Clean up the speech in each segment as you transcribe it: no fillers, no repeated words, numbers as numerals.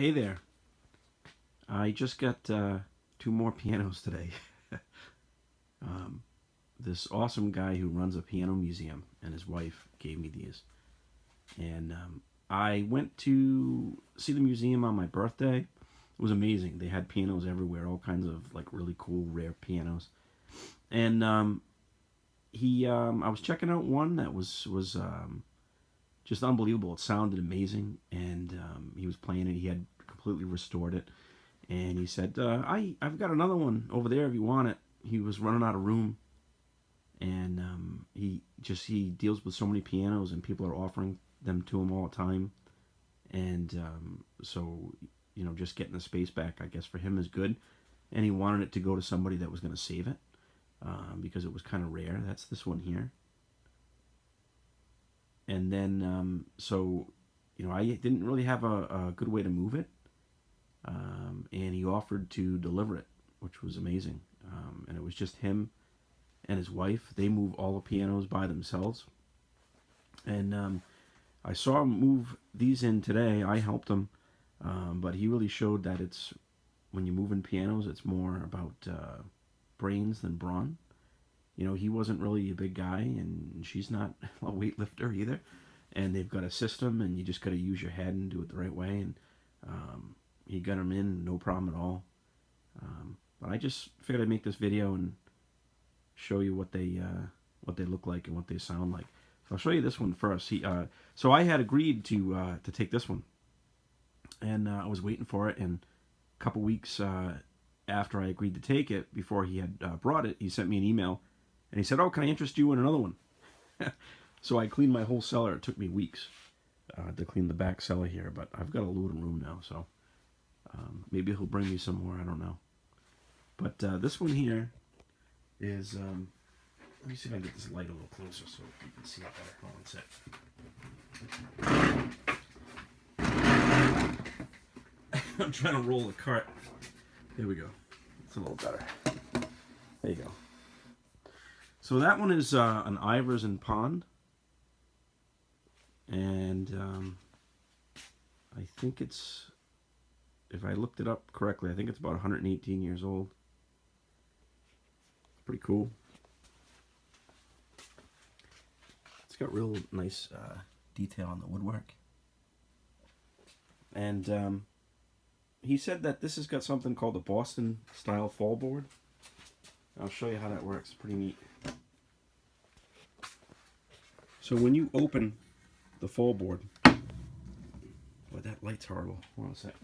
Hey there. I just got two more pianos today. um, this awesome guy who runs a piano museum and his wife gave me these. And I went to see the museum on my birthday. It was amazing. They had pianos everywhere, all kinds of like really cool, rare pianos. And I was checking out one that was just unbelievable. It sounded amazing, and he was playing it. He had completely restored it, and he said, I've got another one over there if you want it." He was running out of room, and he deals with so many pianos, and people are offering them to him all the time, and so just getting the space back, I guess for him is good, and he wanted it to go to somebody that was going to save it, because it was kind of rare. That's this one here. And then I didn't really have a good way to move it, and he offered to deliver it, which was amazing. And it was just him and his wife. They move all the pianos by themselves, and I saw him move these in today. I helped him, but he really showed that it's when you move in pianos, it's more about brains than brawn. He wasn't really a big guy, and she's not a weightlifter either. And they've got a system, and you just got to use your head and do it the right way. And he got them in, no problem at all. But I just figured I'd make this video and show you what they look like and what they sound like. So I'll show you this one first. So I had agreed to take this one, and I was waiting for it. And a couple weeks after I agreed to take it, before he had brought it, he sent me an email. And he said, "Oh, can I interest you in another one?" So I cleaned my whole cellar. It took me weeks to clean the back cellar here, but I've got a load of room now, so maybe he'll bring me some more. I don't know. But this one here is, let me see if I can get this light a little closer so you can see it better. Hold on a sec. I'm trying to roll the cart. There we go. It's a little better. There you go. So that one is an Ivers Pond, and I think it's, if I looked it up correctly, I think it's about 118 years old. Pretty cool. It's got real nice detail on the woodwork, and he said that this has got something called a Boston style fall board. I'll show you how that works. It's pretty neat. So when you open the fall board, boy, that light's horrible. Hold on a sec.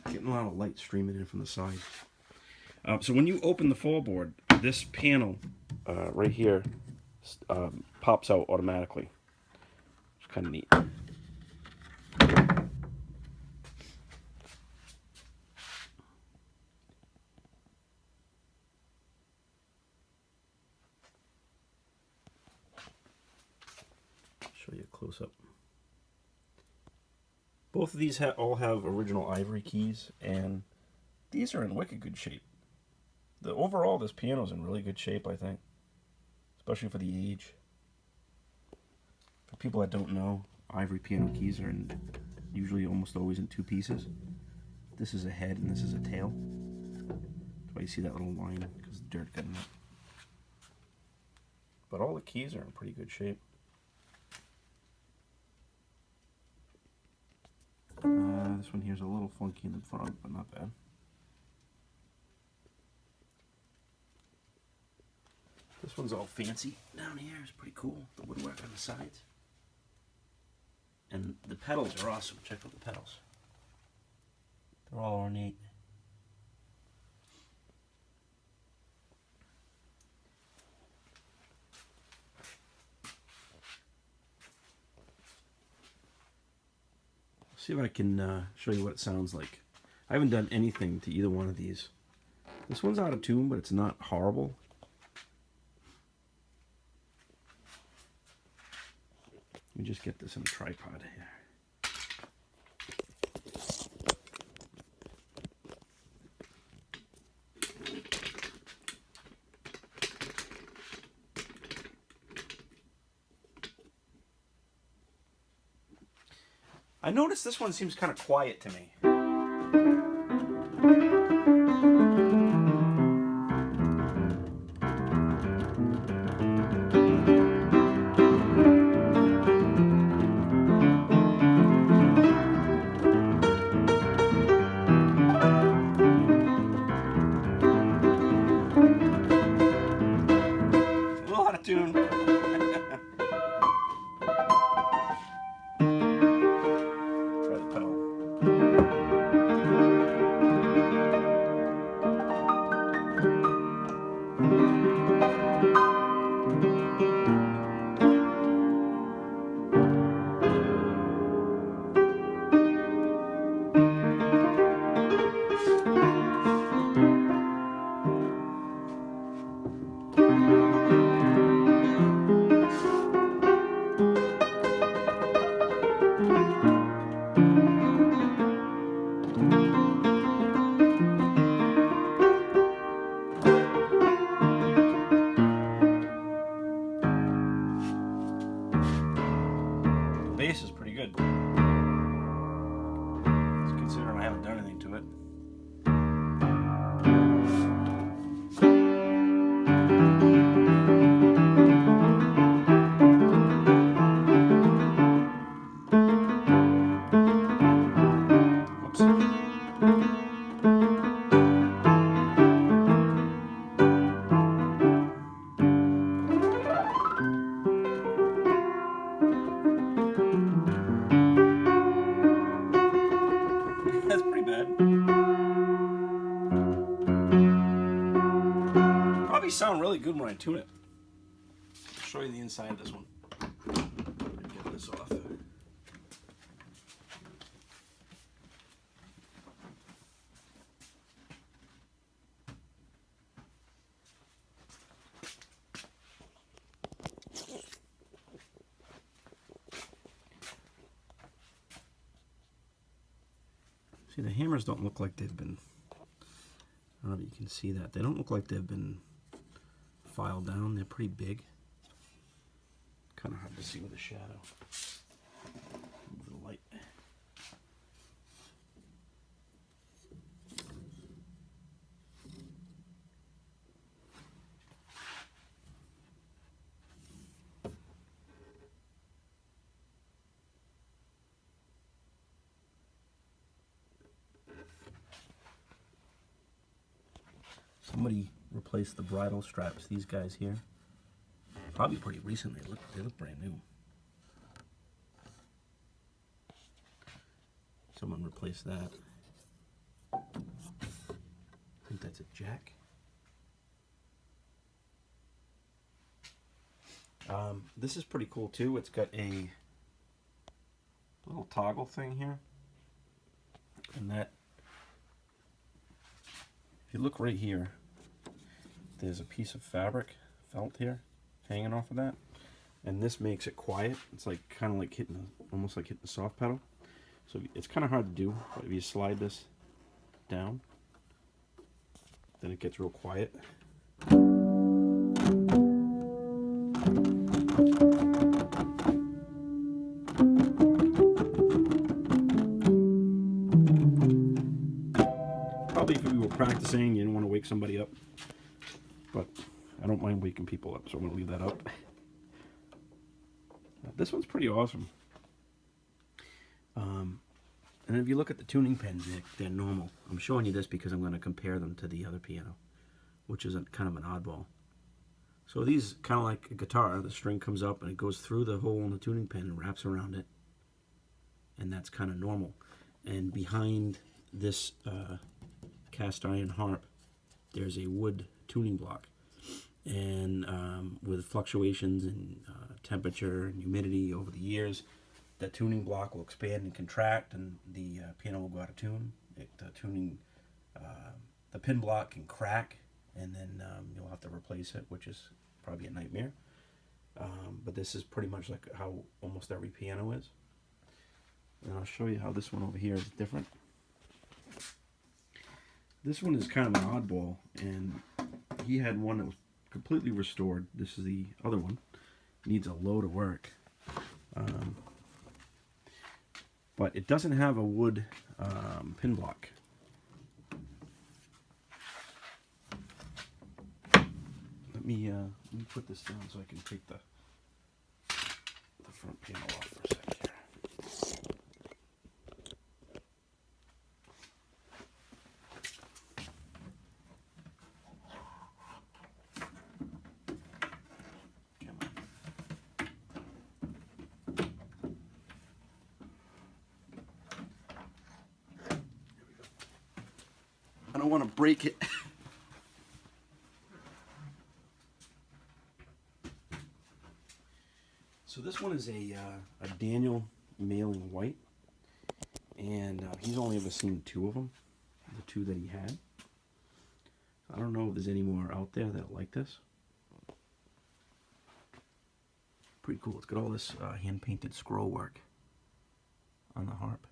Getting a lot of light streaming in from the side. So when you open the fall board, this panel right here pops out automatically. It's kind of neat. Show you a close up. Both of these all have original ivory keys, and these are in wicked good shape. Overall, this piano's in really good shape, I think, especially for the age. For people that don't know, ivory piano keys are usually almost always in two pieces. This is a head and this is a tail. That's why you see that little line, because the dirt got in it. But all the keys are in pretty good shape. This one here's a little funky in the front, but not bad. This one's all fancy down here. It's pretty cool. The woodwork on the sides. And the pedals are awesome. Check out the pedals. They're all ornate. See if I can show you what it sounds like. I haven't done anything to either one of these. This one's out of tune, but it's not horrible. Let me just get this on a tripod here. I noticed this one seems kind of quiet to me. A little out of tune. Try the pedal. The bass is pretty good. Considering I haven't done anything to it. That's pretty bad. Probably sound really good when I tune it. I'll show you the inside of this one. Get this off. See, the hammers don't look like they've been, I don't know if you can see that. They don't look like they've been filed down. They're pretty big. Kind of hard to see with the shadow. Move the light. Somebody replaced the bridle straps. These guys here, probably pretty recently. They look brand new. Someone replaced that. I think that's a jack. This is pretty cool too. It's got a little toggle thing here, and that, if you look right here, there's a piece of fabric, felt here, hanging off of that, and this makes it quiet. It's like kind of like hitting, almost like hitting the soft pedal. So it's kind of hard to do, but if you slide this down, then it gets real quiet. Probably if we were practicing, you didn't want to wake somebody up, but I don't mind waking people up, so I'm going to leave that up. This one's pretty awesome. And if you look at the tuning pens, they're normal. I'm showing you this because I'm going to compare them to the other piano, which is kind of an oddball. So these, kind of like a guitar, the string comes up and it goes through the hole in the tuning pen and wraps around it, and that's kind of normal. And behind this cast iron harp, there's a wood tuning block, and with fluctuations in temperature and humidity over the years, the tuning block will expand and contract, and the piano will go out of tune. The pin block can crack, and then you'll have to replace it, which is probably a nightmare. But this is pretty much like how almost every piano is. And I'll show you how this one over here is different. This one is kind of an oddball, and he had one that was completely restored. This is the other one. Needs a load of work. But it doesn't have a wood pin block. let me put this down so I can take the front panel off for a second here. I don't want to break it. So this one is a Daniel Maline White, and he's only ever seen 2 of them, the 2 that he had. I don't know if there's any more out there that like this. Pretty cool. It's got all this hand-painted scroll work on the harp.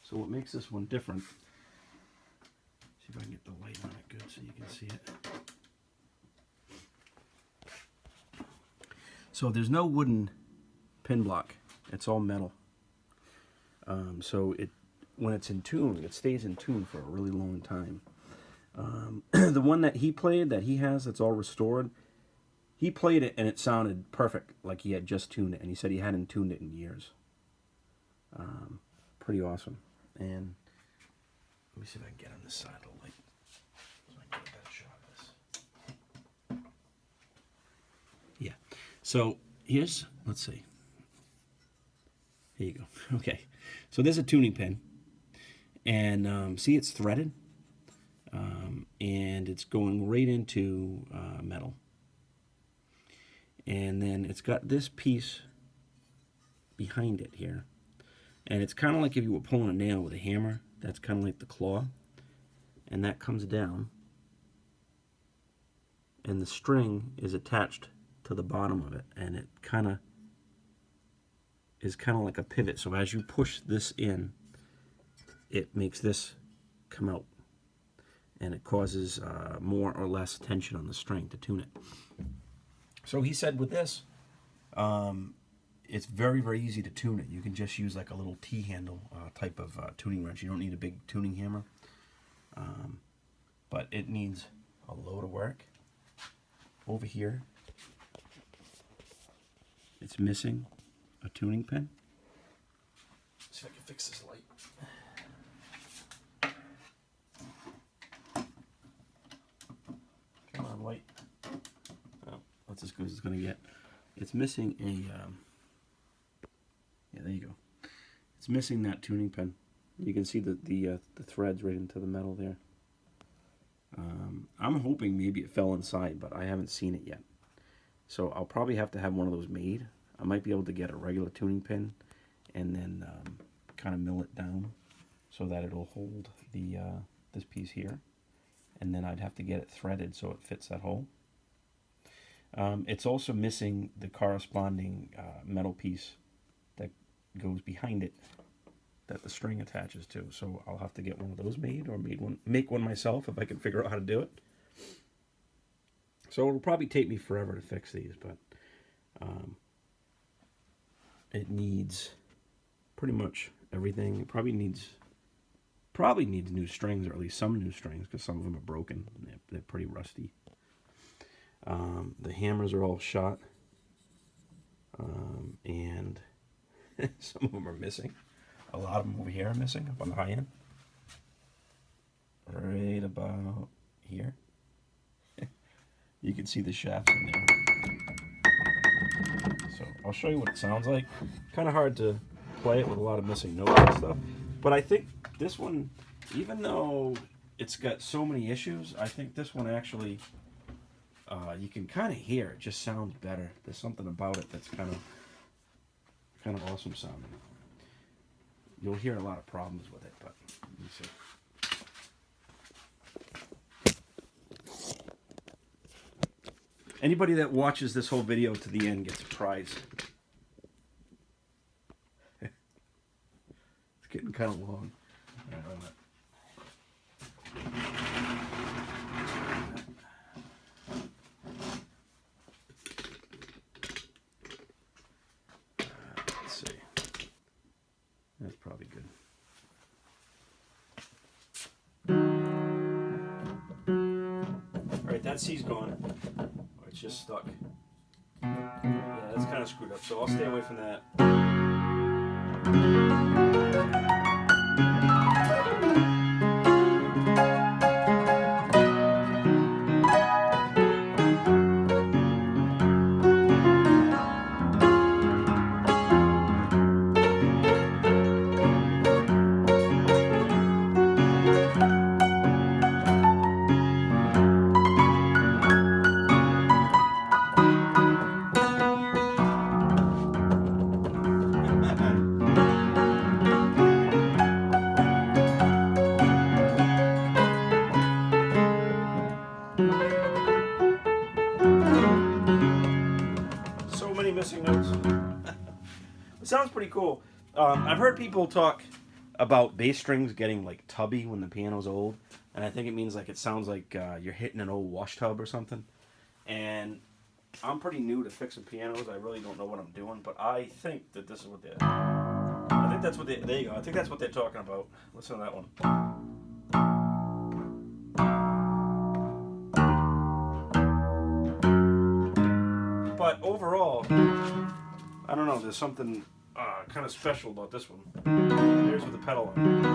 So what makes this one different, see if I can get the light on it good so you can see it. So there's no wooden pin block, it's all metal. So when it's in tune, it stays in tune for a really long time. The one that he played, that he has, that's all restored, he played it and it sounded perfect, like he had just tuned it, and he said he hadn't tuned it in years. Pretty awesome. And let me see if I can get on this side of the light so I can get a better shot of this. Yeah. So here's, let's see. Here you go. Okay. So there's a tuning pin, and see, it's threaded, and it's going right into metal. And then it's got this piece behind it here. And it's kind of like if you were pulling a nail with a hammer. That's kind of like the claw. And that comes down. And the string is attached to the bottom of it. And it kind of is kind of like a pivot. So as you push this in, it makes this come out. And it causes more or less tension on the string to tune it. So he said with this, it's very, very easy to tune it. You can just use like a little T-handle type of tuning wrench. You don't need a big tuning hammer. But it needs a load of work. Over here, it's missing a tuning pin. Let's see if I can fix this light. Come on, light. Oh, that's as good as it's going to get. It's missing a... yeah, there you go. It's missing that tuning pin. You can see the threads right into the metal there. I'm hoping maybe it fell inside, but I haven't seen it yet. So I'll probably have to have one of those made. I might be able to get a regular tuning pin and then kind of mill it down so that it'll hold the this piece here. And then I'd have to get it threaded so it fits that hole. It's also missing the corresponding metal piece that goes behind it that the string attaches to. So I'll have to get one of those made, or make one myself if I can figure out how to do it. So it'll probably take me forever to fix these, but it needs pretty much everything. It probably needs new strings, or at least some new strings, because some of them are broken. They're pretty rusty. The hammers are all shot, and some of them are missing. A lot of them over here are missing, up on the high end. Right about here. You can see the shafts in there. So I'll show you what it sounds like. Kind of hard to play it with a lot of missing notes and stuff. But I think this one, even though it's got so many issues, I think this one actually, you can kind of hear it just sounds better. There's something about it that's kind of awesome sounding. You'll hear a lot of problems with it, but let me see. Anybody that watches this whole video to the end gets a prize. It's getting kind of long. Let's see. That's probably good. C's gone. Oh, it's just stuck. Yeah, that's kind of screwed up, so I'll stay away from that. So many missing notes. It sounds pretty cool. I've heard people talk about bass strings getting like tubby when the piano's old, and I think it means like it sounds like you're hitting an old wash tub or something. And I'm pretty new to fixing pianos. I really don't know what I'm doing, but I think that this is what they're. I think that's what they. There you go. I think that's what they're talking about. Listen to that one. But overall, I don't know. There's something kind of special about this one. Here's with the pedal on.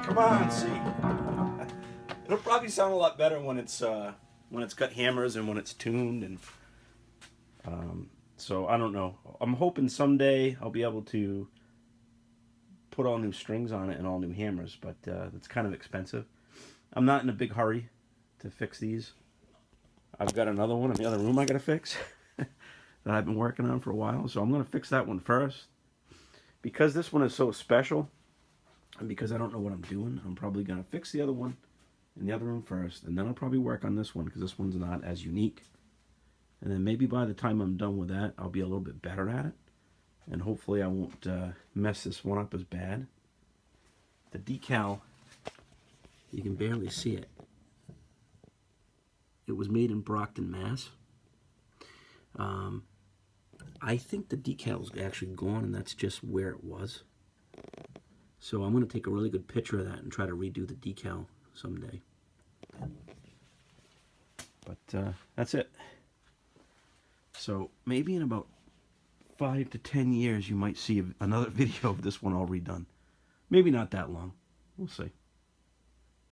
Come on, see. It'll probably sound a lot better when it's got hammers and when it's tuned, and so I don't know. I'm hoping someday I'll be able to put all new strings on it and all new hammers, but it's kind of expensive. I'm not in a big hurry to fix these. I've got another one in the other room I gotta fix that I've been working on for a while, so I'm gonna fix that one first. Because this one is so special, and because I don't know what I'm doing, I'm probably gonna fix the other one in the other room first, and then I'll probably work on this one because this one's not as unique. And then maybe by the time I'm done with that, I'll be a little bit better at it, and hopefully I won't mess this one up as bad. The decal, you can barely see it. It was made in Brockton, Mass. I think the decal's actually gone, and that's just where it was. So I'm going to take a really good picture of that and try to redo the decal someday. But that's it. So maybe in about 5 to 10 years you might see another video of this one all redone. Maybe not that long. We'll see.